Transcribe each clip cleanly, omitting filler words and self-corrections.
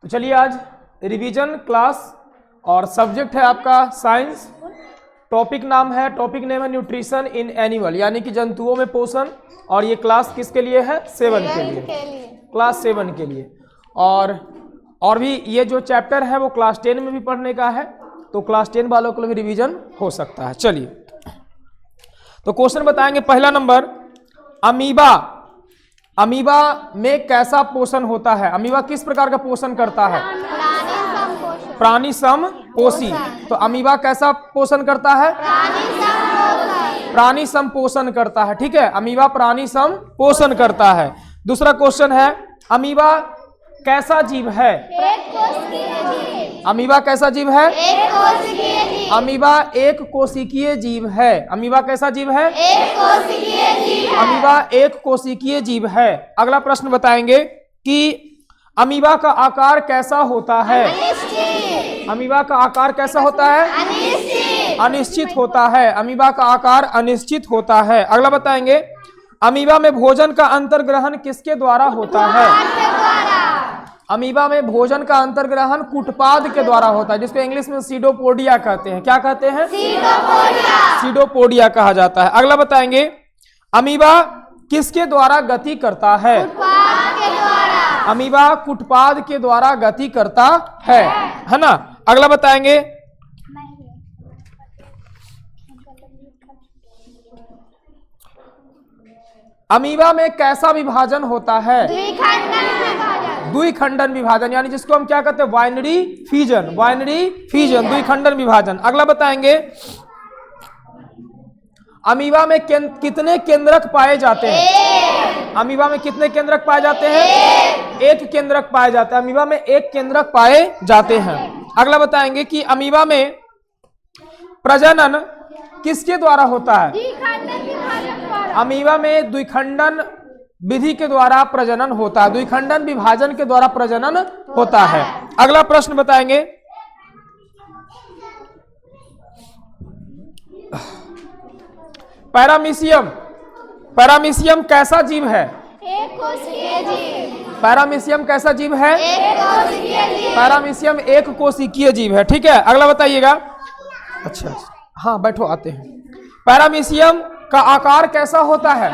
तो चलिए आज रिवीजन क्लास और सब्जेक्ट है आपका साइंस। टॉपिक नेम है न्यूट्रिशन इन एनिमल, यानी कि जंतुओं में पोषण। और ये क्लास किसके लिए है? 7 के लिए, क्लास 7 के लिए। और भी ये जो चैप्टर है वो क्लास 10 में भी पढ़ने का है, तो क्लास 10 वालों के लिए भी रिवीजन हो सकता है। चलिए तो क्वेश्चन बताएंगे। पहला नंबर, अमीबा में कैसा पोषण होता है? अमीबा किस प्रकार का पोषण करता है? प्राणी समपोषी। तो अमीबा कैसा पोषण करता है? प्राणी समपोषण करता है। ठीक है, अमीबा प्राणी समपोषण करता है। दूसरा क्वेश्चन है, अमीबा कैसा जीव है? अमीबा कैसा जीव है? अमीबा एक कोशिकीय जीव है। अमीबा कैसा जीव है? अमीबा एक कोशिकीय जीव है। अगला प्रश्न बताएंगे कि अमीबा का आकार कैसा होता है? अमीबा का आकार कैसा होता है? अनिश्चित होता है। अमीबा का आकार अनिश्चित होता है। अगला बताएंगे, अमीबा में भोजन का अंतर्ग्रहण किसके द्वारा होता है? अमीबा में भोजन का अंतर्ग्रहण कुटपाद के द्वारा होता है, जिसको इंग्लिश में सीडोपोडिया कहते हैं। क्या कहते हैं? सीडोपोडिया कहा जाता है। अगला बताएंगे, अमीबा किसके द्वारा गति करता है? अमीबा कुटपाद के द्वारा गति करता है ना। अगला बताएंगे, अमीबा में कैसा विभाजन होता है? द्विखंडन विभाजन, यानी जिसको हम क्या कहते हैं? Binary fission. द्विखंडन विभाजन। अगला बताएंगे, अमीबा में कितने केंद्रक पाए जाते हैं? अमीबा में कितने केंद्रक पाए जाते हैं? एक केंद्रक पाए जाते हैं। अमीबा में एक केंद्रक पाए जाते हैं। अगला बताएंगे कि अमीबा में प्रजनन किसके द्वारा होता है? अमीबा में द्विखंडन विधि के द्वारा प्रजनन होता है। द्विखंडन विभाजन के द्वारा प्रजनन होता है। अगला प्रश्न बताएंगे, पैरामीशियम कैसा जीव है? पैरामीशियम कैसा जीव है? पैरामीशियम एक कोशिकीय जीव है। ठीक है, अगला बताइएगा। अच्छा हाँ बैठो, आते हैं। पैरामीशियम का आकार कैसा होता है?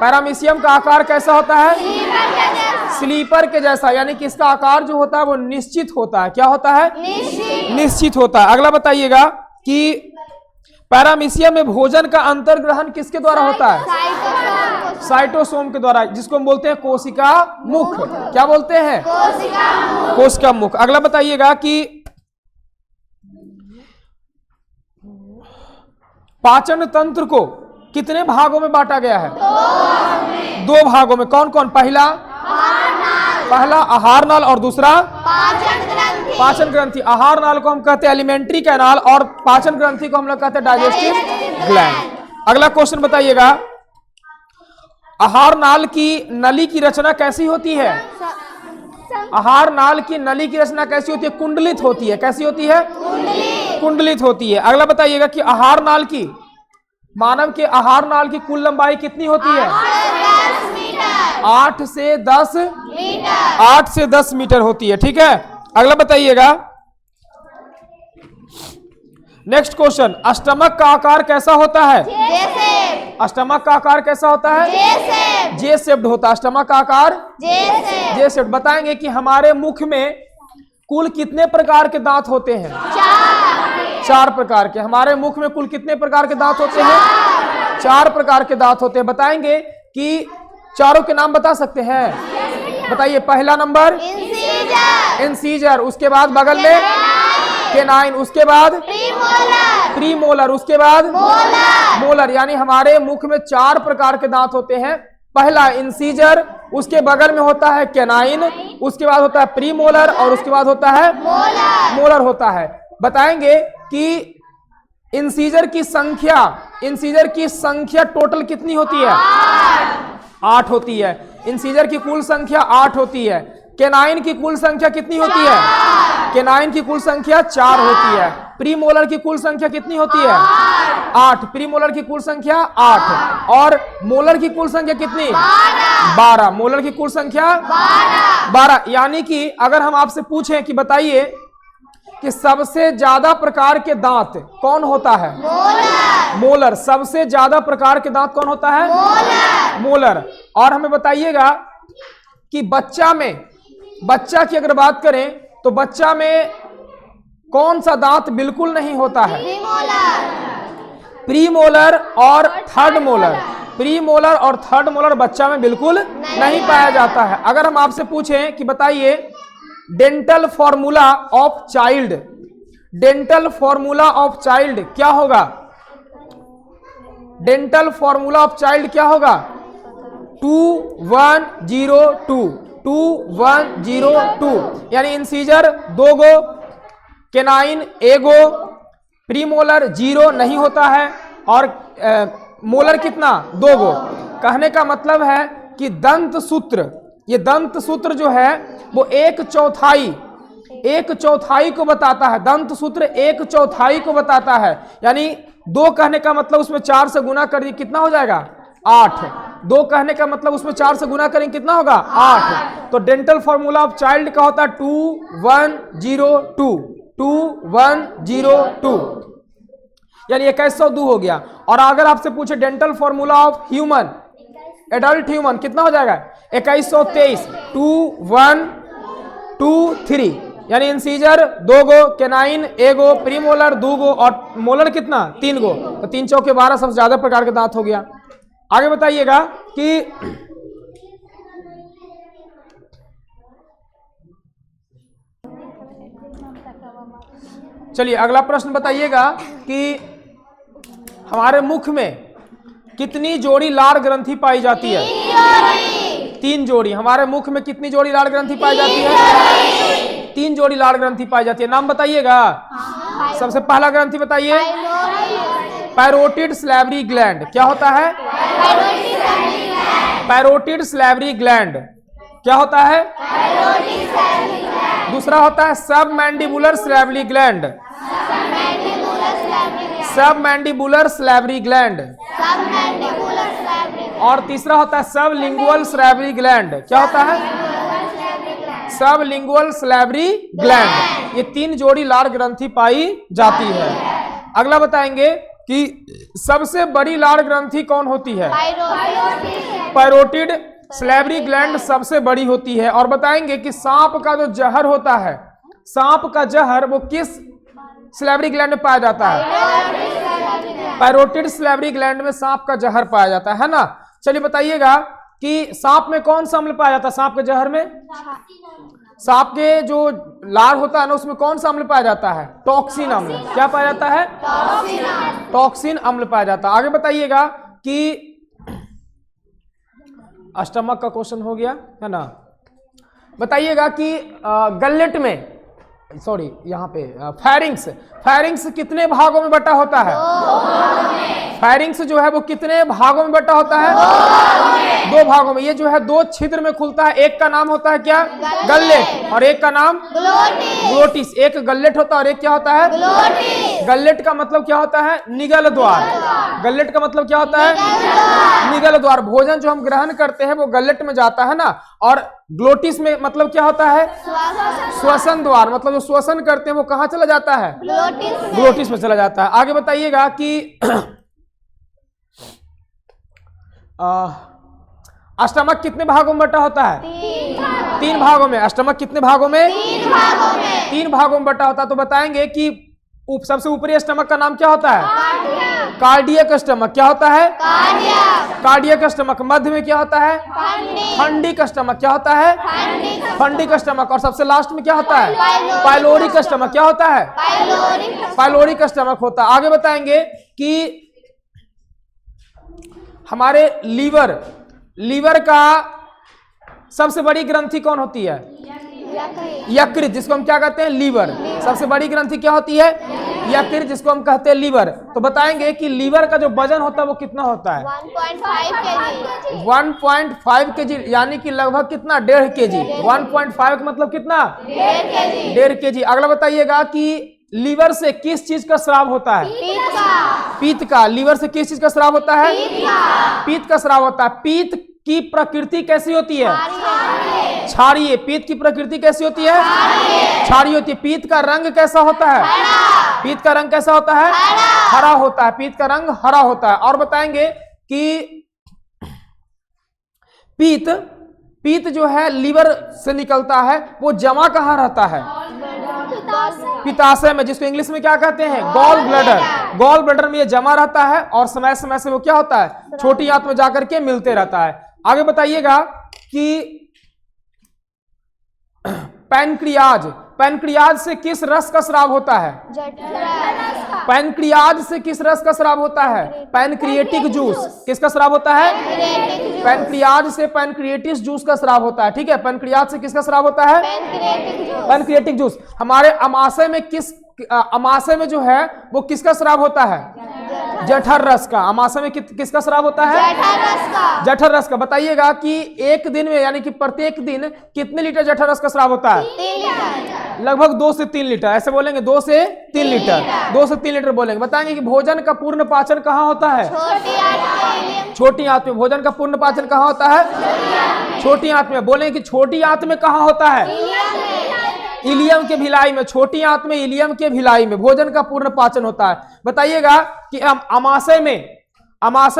पैरामीशियम का आकार कैसा होता है? स्लीपर के जैसा, यानी कि इसका आकार जो होता है वो निश्चित होता है। क्या होता है? निश्चित होता है। अगला बताइएगा कि पैरामीशियम में भोजन का अंतर्ग्रहण किसके द्वारा होता है? साइटोसोम के द्वारा, जिसको हम बोलते हैं कोशिका मुख। क्या बोलते हैं? कोशिका मुख। अगला बताइएगा कि पाचन तंत्र को कितने भागों में बांटा गया है? 2 भागों में। कौन कौन? पहला आहार नाल और दूसरा पाचन ग्रंथि। आहार नाल को हम कहते हैं एलिमेंट्री कैनाल और पाचन ग्रंथि को हम लोग कहते हैं डाइजेस्टिव ग्लैंड। अगला क्वेश्चन बताइएगा, आहार नाल की नली की रचना कैसी होती है? आहार नाल की नली की रचना कैसी होती है? कुंडलित होती है। कैसी होती है? कुंडलित होती है। अगला बताइएगा कि आहार नाल की, मानव के आहार नाल की कुल लंबाई कितनी होती है? 8 से 10 मीटर होती है। ठीक है, अगला बताइएगा। नेक्स्ट क्वेश्चन, स्टमक का आकार कैसा होता है? स्टमक का आकार कैसा होता है? जे शेप्ड होता है। स्टमक का आकार जे शेप्ड। बताएंगे कि हमारे मुख में कुल कितने प्रकार के दांत होते हैं? 4 प्रकार के। हमारे मुख में कुल कितने प्रकार के दांत होते हैं? 4 प्रकार के दांत होते हैं। बताएंगे कि चारों के नाम बता सकते हैं? बताइए। पहला नंबर इंसीजर, उसके बाद बगल में केनाइन, उसके बाद प्रीमोलर, उसके बाद मोलर। यानी हमारे मुख में 4 प्रकार के दांत होते हैं। पहला इंसीजर, उसके बगल में होता है केनाइन, उसके बाद होता है प्रीमोलर और उसके बाद होता है मोलर होता है। बताएंगे कि इंसीजर की संख्या टोटल कितनी होती है? 8 होती है। इंसीजर की कुल संख्या 8 होती है। केनाइन की कुल संख्या कितनी होती है? केनाइन की कुल संख्या 4 होती है। प्रीमोलर की कुल संख्या कितनी होती है? 8। प्री मोलर की कुल संख्या 8 और मोलर की कुल संख्या कितनी? 12। मोलर की कुल संख्या 12। यानी कि अगर हम आपसे पूछें कि बताइए कि सबसे ज्यादा प्रकार के दांत कौन होता है? मोलर। सबसे ज्यादा प्रकार के दांत कौन होता है? मोलर। और हमें बताइएगा कि बच्चा की अगर बात करें तो बच्चा में कौन सा दांत बिल्कुल नहीं होता है? प्री मोलर और थर्ड मोलर। प्री मोलर और थर्ड मोलर बच्चा में बिल्कुल नहीं पाया जाता है। अगर हम आपसे पूछें कि बताइए dental formula of child, dental formula of child क्या होगा? डेंटल फॉर्मूला ऑफ चाइल्ड क्या होगा? 2102। 2102 यानी इंसीजर 2 गो, केनाइन 1 गो, प्रीमोलर 0 नहीं होता है और मोलर कितना? 2 गो। कहने का मतलब है कि दंत सूत्र, ये दंत सूत्र जो है वो 1/4 को बताता है। दंत सूत्र 1/4 को बताता है। यानी 2 कहने का मतलब उसमें 4 से गुना कर दिए कितना हो जाएगा? 8। 2 कहने का मतलब उसमें 4 से गुना करेंगे कितना होगा? 8। तो डेंटल फॉर्मूला ऑफ चाइल्ड का होता है 2102। 2102 यानी 2102 हो गया। और अगर आपसे पूछे dental formula of human, adult human कितना हो जाएगा? 2123। 2123 यानी इंसीजर 2 गो, केनाइन 1 गो, प्रीमोलर 2 गो और मोलर कितना? 3 गो। तो 3 चौके 12 सबसे ज्यादा प्रकार के दांत हो गया। आगे बताइएगा कि चलिए अगला प्रश्न बताइएगा कि हमारे मुख में कितनी जोड़ी लार ग्रंथि पाई जाती है? 3 जोड़ी। हमारे मुख में कितनी जोड़ी लार ग्रंथि पाई जाती है? 3 जोड़ी लार ग्रंथि पाई जाती है। नाम बताइएगा। सबसे पहला ग्रंथि बताइए। पैरोटिड स्लैवरी ग्लैंड क्या होता है? पैरोटिड स्लैवरी ग्लैंड क्या होता है? दूसरा होता है सब मैंडिबुलर स्लैवरी ग्लैंड। सब मैंडिबुलर स्लैवरी ग्लैंड। और तीसरा होता है सब लिंगुअल स्लैवरी ग्लैंड। क्या होता है? सब लिंगुअल स्लैवरी ग्लैंड। ये 3 जोड़ी लार ग्रंथि पाई जाती है। अगला बताएंगे कि सबसे बड़ी लार ग्रंथि कौन होती है? पैरोटिड स्लैवरी ग्लैंड सबसे बड़ी होती है। और बताएंगे कि सांप का जो जहर होता है, सांप का जहर वो किस स्लैवरी ग्लैंड में पाया जाता है? पैरोटिड स्लैवरी ग्लैंड में सांप का जहर पाया जाता है ना। चलिए बताइएगा कि सांप में कौन सा अम्ल पाया जाता है? सांप के जहर में, सांप के जो लार होता है ना उसमें कौन सा अम्ल पाया जाता है? टॉक्सिन अम्ल। क्या पाया जाता है? टॉक्सिन अम्ल पाया जाता है। आगे बताइएगा कि स्टमक का क्वेश्चन हो गया है ना। बताइएगा कि गलेट में, सॉरी यहाँ पे फैरिंग्स, फैरिंग्स कितने भागों में बटा होता है? फैरिंग्स जो है वो कितने भागों में बटा होता है? 2 भागों में। ये जो है 2 छिद्र में खुलता है। एक का नाम होता है क्या? गलेट। और एक का नाम ग्लोटिस। एक गलेट होता है और एक क्या होता है? गलेट का मतलब क्या होता है? निगल द्वार। गलेट का मतलब क्या होता है? निगल द्वार। भोजन जो हम ग्रहण करते हैं वो गलेट में जाता है ना। और ग्लोटिस में मतलब क्या होता है? श्वसन द्वार। मतलब जो श्वसन करते हैं वो कहाँ चला जाता है? ग्लोटिस में चला जाता है। आगे बताइएगा कि स्टमक कितने भागों में बटा होता है? 3 भागों में। स्टमक कितने भागों में? 3 भागों में बटा होता है। तो बताएंगे कि सबसे ऊपरी स्टमक का नाम क्या होता है? Cardiac stomach. क्या होता है? Cardiac stomach. मध्य में क्या होता है? Fundic stomach. क्या होता है? Fundic stomach. और सबसे लास्ट में क्या होता है? Pyloric stomach. क्या होता है? पाइलोरिक स्टमक होता है। आगे बताएंगे कि हमारे लीवर का सबसे बड़ी ग्रंथि कौन होती है? यकृत, जिसको हम क्या कहते हैं? लीवर। सबसे बड़ी ग्रंथि क्या होती है? यकृत, जिसको हम कहते हैं लीवर। तो बताएंगे कि लीवर का जो वजन होता है वो कितना होता है? 1.5 kg। यानी कि लगभग कितना? 1.5 kg। 1.5 का मतलब कितना? 1.5 kg। अगला बताइएगा कि लीवर से किस चीज का स्राव होता है? पीत का। लीवर से किस चीज का स्राव होता है? पीत का स्राव होता है। पीत की प्रकृति कैसी होती है? क्षारीय। पीत की प्रकृति कैसी होती है? क्षारीय होती है। पीत का रंग कैसा होता है? पीत का रंग कैसा होता है? हरा होता है। पीत का रंग हरा होता है। और बताएंगे कि पीत जो है लीवर से निकलता है, वो जमा कहाँ रहता है? पित्ताशय में, जिसको इंग्लिश में क्या कहते हैं? Gall bladder. गॉल ब्लैडर में ये जमा रहता है और समय समय से वो क्या होता है? छोटी आंत में जाकर के मिलते रहता है। आगे बताइएगा कि पैनक्रियाज से किस रस का स्राव होता है? पैनक्रियाज से किस रस का स्राव होता है? Pancreatic juice. किसका स्राव होता है? पैनक्रियाज से पैनक्रिएटिक जूस का स्राव होता है। ठीक है, पैनक्रियाज से किसका स्राव होता है? Pancreatic juice. हमारे अमाशय में जो है वो किसका स्राव होता है? जठर रस का। अमाशय में किसका स्राव होता है? जठर रस का। बताइएगा कि एक दिन में, यानी कि प्रत्येक दिन कितने लीटर जठर रस का स्राव होता है? लगभग 2 से 3 लीटर। ऐसे बोलेंगे 2 से 3 लीटर। 2 से 3 लीटर बोलेंगे। बताएंगे कि भोजन का पूर्ण पाचन कहाँ होता है? छोटी आंत में। भोजन का पूर्ण पाचन कहाँ होता है? छोटी आंत में। बोलेंगे कि छोटी आंत में कहाँ होता है? इलियम के भिलाई में। छोटी आंत में, इलियम के भिलाई में भोजन का पूर्ण पाचन होता है। बताइएगा कि अमाशय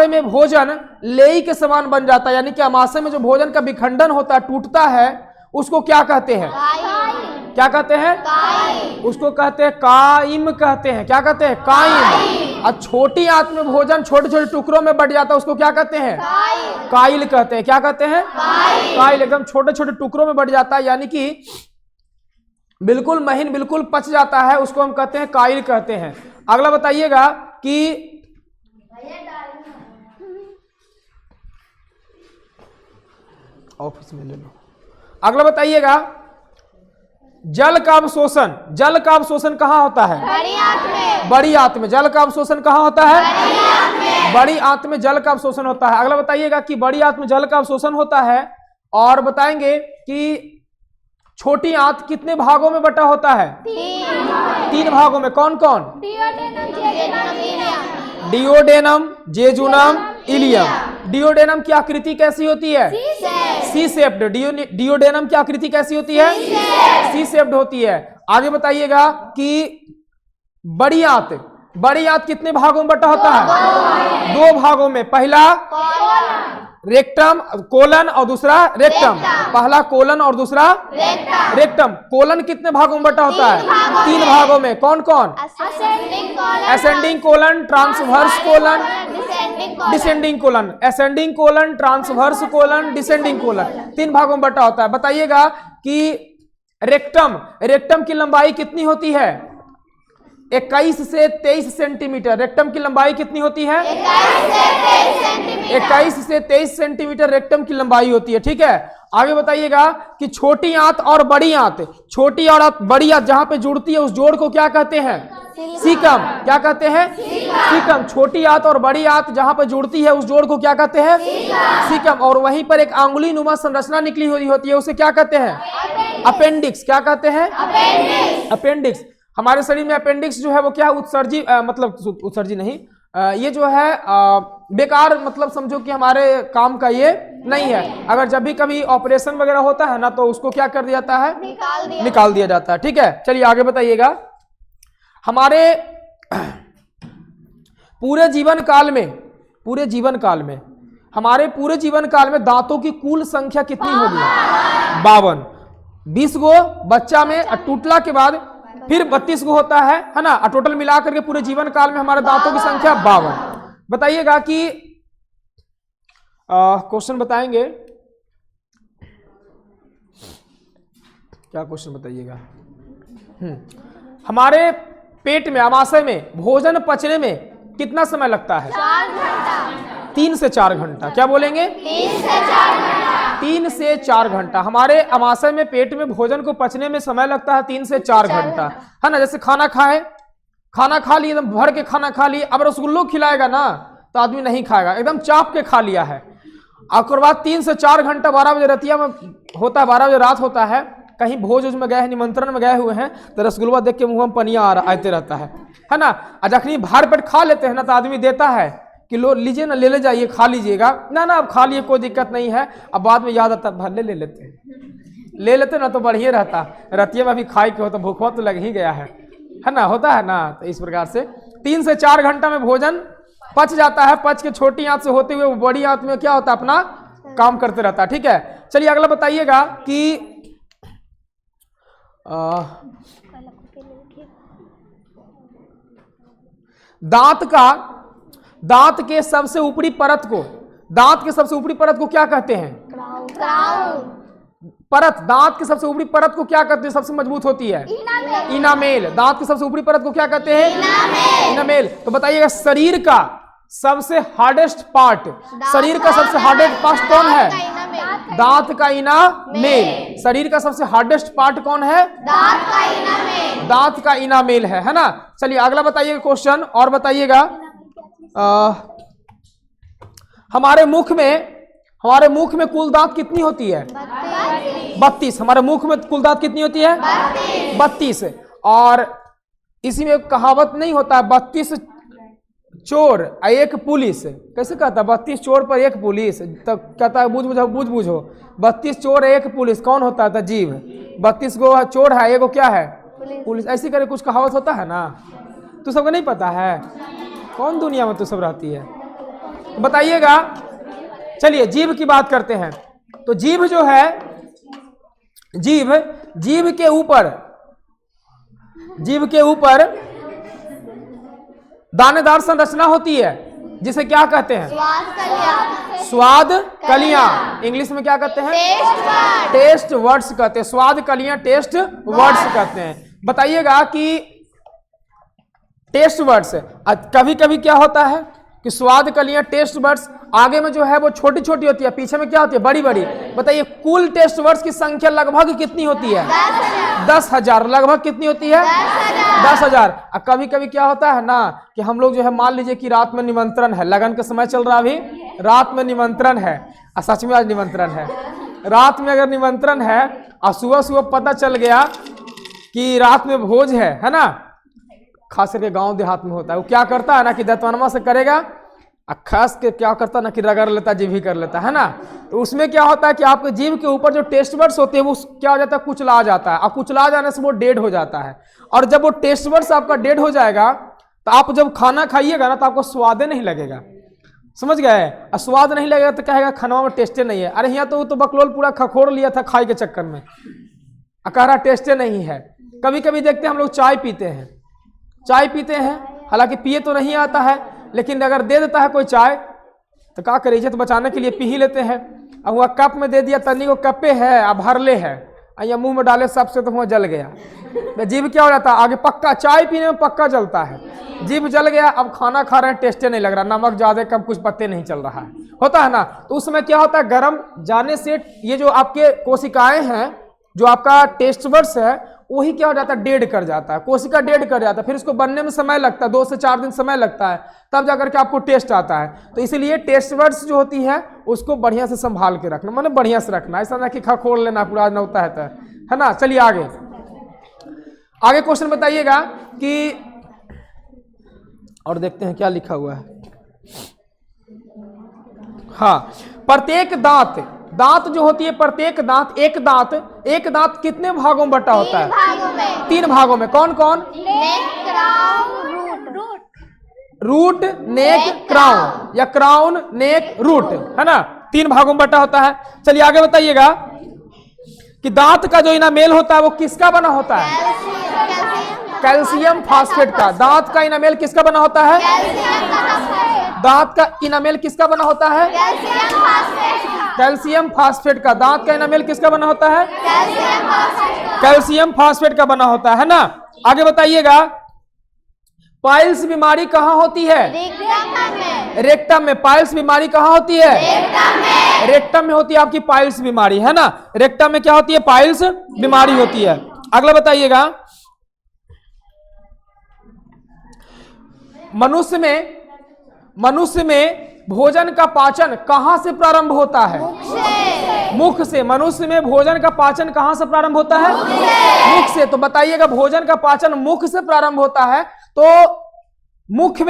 में भोजन लेई के समान बन जाता है, यानी कि अमाशय में जो भोजन का विखंडन होता है, टूटता है, उसको क्या कहते हैं? क्या कहते हैं? उसको कहते हैं काइम कहते हैं। क्या कहते हैं? काइम। और छोटी आंत में भोजन छोटे छोटे टुकड़ों में बट जाता है, उसको क्या कहते हैं? काइल कहते हैं। क्या कहते हैं? काइल। एकदम छोटे छोटे टुकड़ों में बट जाता है, यानी कि बिल्कुल महीन, बिल्कुल पच जाता है, उसको हम कहते हैं काइल कहते हैं। अगला बताइएगा कि ऑफिस में ले लो। अगला बताइएगा जल का अवशोषण कहाँ होता है? बड़ी आंत में। जल का अवशोषण कहाँ होता है? बड़ी आंत में जल का अवशोषण होता है। अगला बताइएगा कि बड़ी आंत में जल का अवशोषण होता है। और बताएंगे कि छोटी आंत कितने भागों में बटा होता है? 3 भागों में। कौन कौन? Duodenum, jejunum, ilium. डिओडेनम की आकृति कैसी होती है? C shaped. डिओडेनम की आकृति कैसी होती है? सी शेप्ड होती है। आगे बताइएगा कि बड़ी आंत कितने भागों में बटा होता है? 2 भागों में। पहला रेक्टम, कोलन और दूसरा रेक्टम। पहला कोलन और दूसरा रेक्टम। कोलन कितने भागों में बटा होता है? 3 भागों में। कौन कौन? Ascending colon, transverse colon, descending colon. Ascending colon, transverse colon, descending colon. 3 भागों में बटा होता है। बताइएगा कि रेक्टम की लंबाई कितनी होती है? 21 से 23 सेंटीमीटर। रेक्टम की लंबाई कितनी होती है? 21 से 23 सेंटीमीटर रेक्टम की लंबाई होती है। ठीक है, आगे बताइएगा कि छोटी आंत और बड़ी आंत, छोटी और बड़ी आंत जहां पे जुड़ती है उस जोड़ को क्या कहते हैं? सीकम। क्या कहते हैं? सीकम। छोटी आंत और बड़ी आंत जहां पर जुड़ती है उस जोड़ को क्या कहते हैं? सीकम। और वहीं पर एक आंगुली नुमा संरचना निकली हुई होती है, उसे क्या कहते हैं? अपेंडिक्स। क्या कहते हैं? अपेंडिक्स। हमारे शरीर में अपेंडिक्स जो है वो क्या उत्सर्जी मतलब उत्सर्जी नहीं, ये जो है बेकार, मतलब समझो कि हमारे काम का ये नहीं है। अगर जब भी कभी ऑपरेशन वगैरह होता है ना तो उसको क्या कर दिया जाता है? निकाल दिया जाता है। ठीक है, चलिए आगे बताइएगा। हमारे पूरे जीवन काल में दांतों की कुल संख्या कितनी होगी? 52। 20 गो बच्चा में, टूटला के बाद फिर 32 को होता है ना। टोटल मिलाकर के पूरे जीवन काल में हमारे दांतों की संख्या 52। बताइएगा कि क्वेश्चन बताएंगे, क्या क्वेश्चन बताइएगा? हमारे पेट में, अमाशय में भोजन पचने में कितना समय लगता है? 3 से 4 घंटा। क्या बोलेंगे? 3 से 4 घंटा। हमारे अमाशय में, पेट में भोजन को पचने में समय लगता है 3 से 4 घंटा, है ना। जैसे खाना खा लिए, एकदम भर के खाना खा लिए, अब रसगुल्लो खिलाएगा ना तो आदमी नहीं खाएगा, एकदम चाप के खा लिया है। उसके बाद 3 से 4 घंटा 12 बजे रतिया में होता है, 12 बजे रात होता है, कहीं भोज में गए हैं, निमंत्रण में गए हुए हैं, तो रसगुल्ला देख के मुंह में पनिया आते रहता है ना। जखनी भार पेट खा लेते हैं ना तो आदमी देता है कि लो लीजिए ना, ले जाइए, खा लीजिएगा ना, अब खा लिए कोई दिक्कत नहीं है। अब बाद में याद आता भले ले लेते ना तो बढ़िया रहता, रतिया में भी खाई के हो तो भूखवा तो लग ही गया है ना, होता है ना। तो इस प्रकार से 3 से 4 घंटा में भोजन पच जाता है, पच के छोटी आंत से होते हुए वो बड़ी आंत में क्या होता है, अपना काम करते रहता है। ठीक है, चलिए अगला बताइएगा कि दांत के सबसे ऊपरी परत को क्या कहते हैं? दांत की सबसे ऊपरी परत को क्या कहते हैं, सबसे मजबूत होती है? इनामेल। दांत की सबसे ऊपरी परत को क्या कहते हैं? इनामेल। तो बताइएगा शरीर का सबसे हार्डेस्ट पार्ट कौन है? दांत का इनामेल। शरीर का सबसे हार्डेस्ट पार्ट कौन है? दांत का इनामेल है ना। चलिए अगला बताइएगा क्वेश्चन और बताइएगा, हमारे मुख में कुल दांत कितनी होती है? 32। हमारे मुख में कुल दांत कितनी होती है? 32। और इसी में कहावत नहीं होता है 32 चोर 1 पुलिस, कैसे कहता है? 32 चोर पर 1 पुलिस, तो कहता है बुझ बुझो 32 चोर 1 पुलिस, कौन होता है? जीव। 32 गो चोर है, एगो क्या है? पुलिस। ऐसी करे कुछ कहावत होता है ना, तू सबको नहीं पता है? कौन दुनिया में तू सब रहती है? तो बताइएगा। चलिए जीभ की बात करते हैं। तो जीभ जो है, जीभ के ऊपर दानेदार संरचना होती है, जिसे क्या कहते हैं? स्वाद कलियां। इंग्लिश में क्या कहते हैं? टेस्ट वर्ड्स कहते हैं। स्वाद कलियां टेस्ट वर्ड्स कहते हैं। बताइएगा कि टेस्ट वर्ड्स कभी कभी क्या होता है कि स्वाद कलियां टेस्ट वर्ड्स आगे में जो है वो छोटी छोटी होती है, पीछे में क्या होती है? बड़ी बड़ी। बताइए कुल टेस्ट वर्ड्स की संख्या लगभग कितनी होती है? 10,000। लगभग कितनी होती है? 10,000। कभी कभी क्या होता है ना कि हम लोग जो है, मान लीजिए कि रात में निमंत्रण है, लगन का समय चल रहा, अभी रात में निमंत्रण है, सच में आज निमंत्रण है। रात में अगर निमंत्रण है और सुबह पता चल गया कि रात में भोज है ना, खास करके गांव देहात में होता है, वो क्या करता है ना कि दतवनमा से करेगा, खास के क्या करता है ना कि रगड़ लेता, जीभ ही कर लेता है ना। तो उसमें क्या होता है कि आपके जीभ के ऊपर जो टेस्ट वर्ड्स होते हैं वो क्या हो जाता है? कुचला जाता है, और कुचला जाने से वो डेड हो जाता है। और जब वो टेस्ट वर्ड्स आपका डेड हो जाएगा तो आप जब खाना खाइएगा ना तो आपको स्वाद नहीं लगेगा, समझ गए? और स्वाद नहीं लगेगा तो कहेगा खाना में टेस्टे नहीं है। अरे यहाँ तो बकलोल पूरा खखोर लिया था खाई के चक्कर में, कह रहा टेस्टे नहीं है। कभी कभी देखते हैं हम लोग चाय पीते हैं, हालांकि पिए तो नहीं आता है, लेकिन अगर दे देता है कोई चाय तो क्या करें, इज्जत बचाने के लिए पी ही लेते हैं। अब वह कप में दे दिया, तन्नी को कपे है, अब भरले है, या मुंह में डाले सबसे तो वह जल गया। तो जीभ क्या हो जाता है? आगे पक्का चाय पीने में पक्का जलता है, जीभ जल गया। अब खाना खा रहे हैं, टेस्टे नहीं लग रहा, नमक ज्यादा कम कुछ पत्ते नहीं चल रहा है, होता है ना। तो उस समय क्या होता है? गर्म जाने से ये जो आपके कोशिकाएं हैं, जो आपका टेस्ट बड्स है, वही क्या हो जाता है? डेड कर जाता है, कोशिका डेड कर जाता है। फिर उसको बनने में समय लगता है, 2 से 4 दिन समय लगता है, तब जाकर के आपको टेस्ट आता है। तो इसीलिए टेस्ट वर्ड्स जो होती है उसको बढ़िया से संभाल के रखना, मतलब बढ़िया से रखना, ऐसा ना कि खखोर लेना पूरा न होता है ना। चलिए आगे क्वेश्चन बताइएगा कि, और देखते हैं क्या लिखा हुआ है। हाँ, प्रत्येक दांत जो होती है, प्रत्येक दांत, एक दांत कितने भागों में बटा होता है? 3 भागों में। कौन कौन? रूट, नेक, क्राउन, या क्राउन, नेक, रूट, है ना। 3 भागों में बटा होता है। चलिए आगे बताइएगा कि दांत का जो इनामेल होता है वो किसका बना होता है? कैल्शियम फास्फेट का। दांत का इनामेल किसका बना होता है? दांत का इनामेल किसका बना होता है? कैल्शियम फास्फेट का। दांत का इनामेल किसका बना होता है? कैल्शियम फास्फेट का बना होता है ना। आगे बताइएगा, पाइल्स बीमारी कहाँ होती है? रेक्टम में। पाइल्स बीमारी कहाँ होती है? रेक्टम में होती है आपकी पाइल्स बीमारी, है ना। रेक्टम में क्या होती है? पाइल्स बीमारी होती है। अगला बताइएगा, मनुष्य में भोजन का पाचन कहां से प्रारंभ होता है? मुख से। मनुष्य में भोजन का पाचन कहां से प्रारंभ होता है? मुख से। तो बताइएगा भोजन का पाचन मुख से प्रारंभ होता है, तो मुख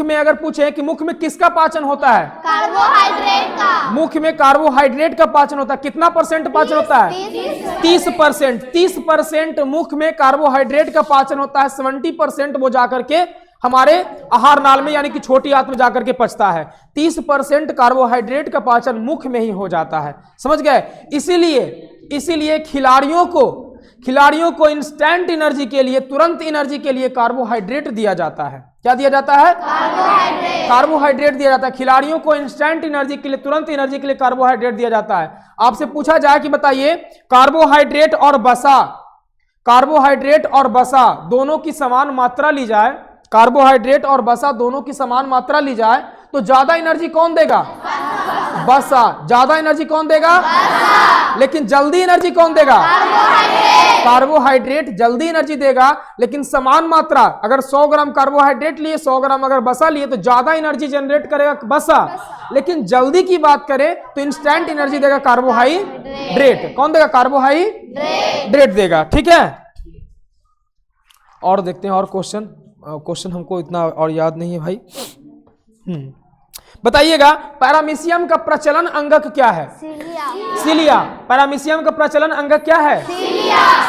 में अगर पूछे कि मुख में किसका पाचन होता है? कार्बोहाइड्रेट का। मुख में कार्बोहाइड्रेट का पाचन होता है। कितना परसेंट पाचन होता है? 30%। 30% मुख में कार्बोहाइड्रेट का पाचन होता है। 70% वो जाकर के हमारे आहार नाल में यानी कि छोटी आंत में जाकर के पचता है। 30% कार्बोहाइड्रेट का पाचन मुख में ही हो जाता है। समझ गए? इसीलिए खिलाड़ियों को इंस्टेंट एनर्जी के लिए, तुरंत एनर्जी के लिए कार्बोहाइड्रेट दिया जाता है। क्या दिया जाता है? कार्बोहाइड्रेट दिया जाता है। खिलाड़ियों को इंस्टेंट एनर्जी के लिए, तुरंत एनर्जी के लिए कार्बोहाइड्रेट दिया जाता है। आपसे पूछा जाए कि बताइए कार्बोहाइड्रेट और वसा दोनों की समान मात्रा ली जाए, कार्बोहाइड्रेट और वसा दोनों की समान मात्रा ली जाए तो ज्यादा एनर्जी कौन देगा? वसा। ज्यादा एनर्जी कौन देगा? लेकिन जल्दी एनर्जी कौन देगा? कार्बोहाइड्रेट जल्दी एनर्जी देगा। लेकिन समान मात्रा, अगर 100 ग्राम कार्बोहाइड्रेट लिए, 100 ग्राम अगर वसा लिए तो ज्यादा एनर्जी जनरेट करेगा वसा। लेकिन जल्दी की बात करें तो इंस्टेंट एनर्जी देगा कार्बोहाइड्रेट। कौन देगा? कार्बोहाइड्रेट देगा। ठीक है, और देखते हैं और क्वेश्चन हमको इतना और याद नहीं है भाई। बताइएगा पैरामीशियम का प्रचलन अंगक क्या है? सिलिया। पैरामीशियम का प्रचलन अंगक क्या है?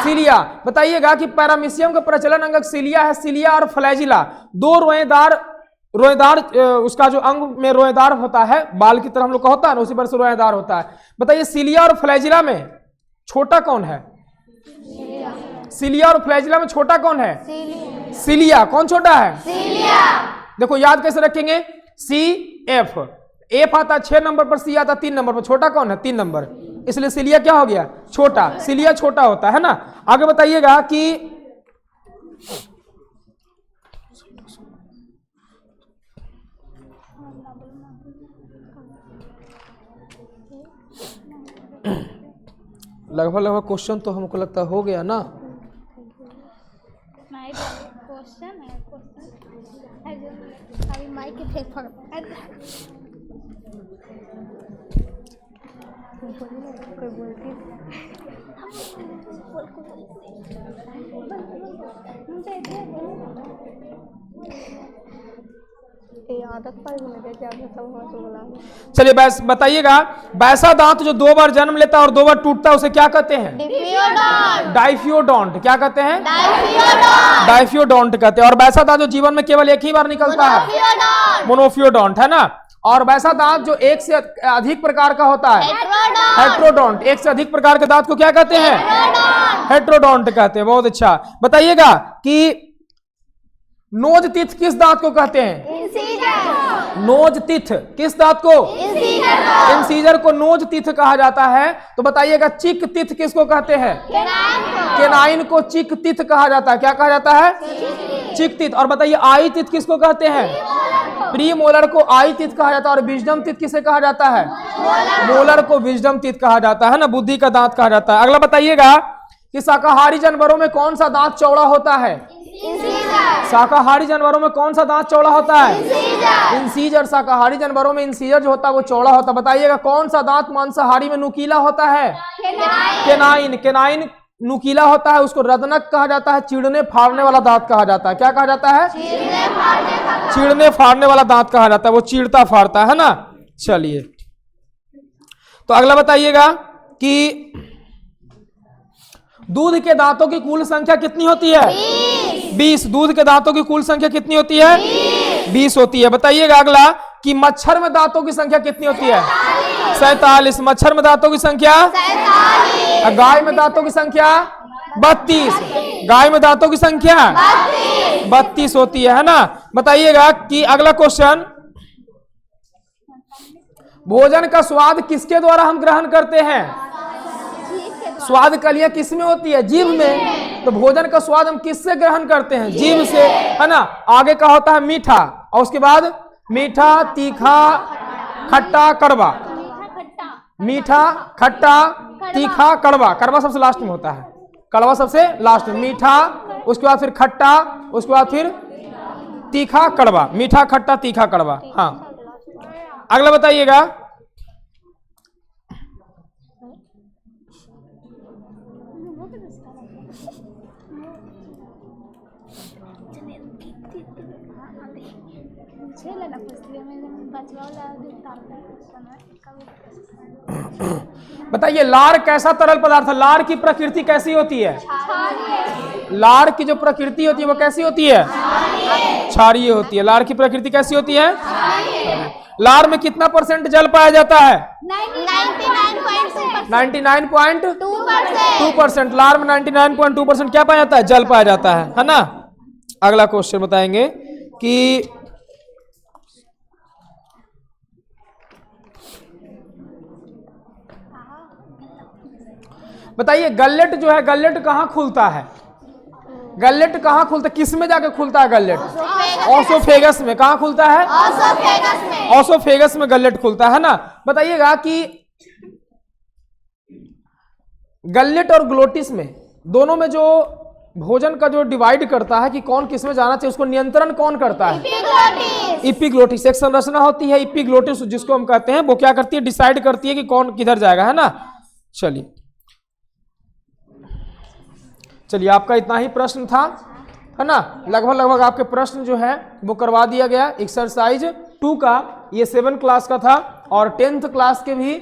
सिलिया। बताइएगा कि पैरामीशियम का प्रचलन अंगक सिलिया है। सिलिया और फ्लैजिला दो रोएदार उसका जो अंग में रोएदार होता है, बाल की तरह हम लोग का होता है ना, उसी पर से रोएदार होता है। बताइए सिलिया और फ्लैजिला में छोटा कौन है? सिलिया और फ्लैजिला में छोटा कौन है? सिलिया। कौन छोटा है? सिलिया। देखो याद कैसे रखेंगे? CF, एफ आता 6 नंबर पर, सी आता 3 नंबर पर। छोटा कौन है? 3 नंबर। इसलिए सिलिया क्या हो गया? छोटा। सिलिया छोटा होता है ना। आगे बताइएगा कि लगभग क्वेश्चन तो हमको लगता हो गया ना। चलिए बस बताइएगा, वैसा दांत जो 2 बार जन्म लेता है और 2 बार टूटता है उसे क्या कहते हैं? डाइफियोडोंट। क्या कहते हैं? डाइफियोडोंट कहते हैं। और वैसा दांत जो जीवन में केवल एक ही बार निकलता है, मोनोफियोडोंट है ना। और वैसा दांत जो एक से अधिक प्रकार का होता है, हेट्रोडोंट। एक से अधिक प्रकार के दांत को क्या कहते हैं? हेट्रोडोंट कहते हैं। बहुत अच्छा। बताइएगा कि नोज टीथ किस दांत को कहते हैं? नोज टीथ किस दांत को? इंसीजर को नोज टीथ कहा जाता है। तो बताइएगा चिक टीथ किसको कहते हैं? केनाइन को चिक टीथ कहा जाता है। क्या कहा जाता है? चिक टीथ। और बताइए आई टीथ किसको कहते हैं? प्री मोलर को आई टीथ कहा जाता है। और विजडम टीथ किसे कहा जाता है? मोलर को विजडम टीथ कहा जाता है ना, बुद्धि का दांत कहा जाता है। अगला बताइएगा कि शाकाहारी जानवरों में कौन सा दांत चौड़ा होता है? शाकाहारी जानवरों में कौन सा दांत चौड़ा होता है? इंसीजर। शाकाहारी जानवरों में इंसीजर जो होता है वो चौड़ा होता है। बताइएगा कौन सा दांत मांसाहारी में नुकीला होता है? केनाइन। केनाइन नुकीला होता है, उसको रदनक कहा जाता है। चिड़ने फाड़ने वाला दांत कहा जाता है। क्या कहा जाता है? चिड़ने फाड़ने वाला दांत कहा जाता है, वो चीड़ता फाड़ता है ना। चलिए तो अगला बताइएगा कि दूध के दांतों की कुल संख्या कितनी होती है? 20। दूध के दांतों की कुल संख्या कितनी होती है? 20 होती है। बताइएगा अगला कि मच्छर में दांतों की संख्या कितनी होती है? 47। मच्छर में दांतों की संख्या 47। गाय में दांतों की संख्या 32। गाय में दांतों की संख्या 32 होती है ना। बताइएगा कि अगला क्वेश्चन, भोजन का स्वाद किसके द्वारा हम ग्रहण करते हैं? स्वाद कलियां किस में होती है? जीभ में। तो भोजन का स्वाद हम किससे ग्रहण करते हैं? जीभ से, है ना। आगे का होता है मीठा, और उसके बाद मीठा, तीखा, खट्टा, कड़वा। मीठा, खट्टा, तीखा, कड़वा। कड़वा सबसे लास्ट में होता है। कड़वा सबसे लास्ट में। मीठा, उसके बाद फिर खट्टा, उसके बाद फिर तीखा कड़वा, मीठा खट्टा तीखा कड़वा। हाँ, अगला बताइएगा। बताइए लार कैसा तरल पदार्थ है? लार की प्रकृति कैसी होती है? लार की जो प्रकृति होती है वो कैसी होती है? क्षारीय होती है। लार की प्रकृति कैसी होती है? लार में कितना % जल पाया जाता है? 99.2%। लार में 99.2% क्या पाया जाता है? जल पाया जाता है ना। अगला क्वेश्चन बताएंगे कि बताइए गल्लेट जो है, गल्लेट कहाँ खुलता है? गल्लेट कहाँ खुलता है? किस में जाके खुलता है गल्लेट? ओसोफेगस में। कहाँ खुलता है? ओसोफेगस में गल्लेट खुलता है ना। बताइएगा कि गल्लेट और ग्लोटिस में, दोनों में जो भोजन का जो डिवाइड करता है कि कौन किस में जाना चाहिए, उसको नियंत्रण कौन करता है? इपिग्लोटिस। एक संरचना होती है इपिग्लोटिस जिसको हम कहते हैं, वो क्या करती है? डिसाइड करती है कि कौन किधर जाएगा, है ना। चलिए आपका इतना ही प्रश्न था, है ना। लगभग आपके प्रश्न जो है वो करवा दिया गया। एक्सरसाइज 2 का ये 7 क्लास का था और 10th क्लास के भी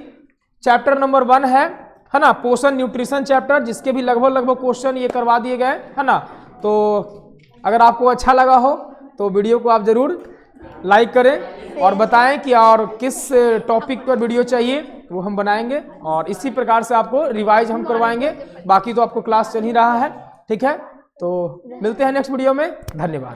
चैप्टर नंबर 1 है ना, पोषण न्यूट्रिशन चैप्टर, जिसके भी लगभग क्वेश्चन ये करवा दिए गए, है ना। तो अगर आपको अच्छा लगा हो तो वीडियो को आप जरूर लाइक करें और बताएं कि और किस टॉपिक पर वीडियो चाहिए, वो हम बनाएंगे और इसी प्रकार से आपको रिवाइज हम करवाएंगे। बाकी तो आपको क्लास चल ही रहा है, ठीक है। तो मिलते हैं नेक्स्ट वीडियो में। धन्यवाद।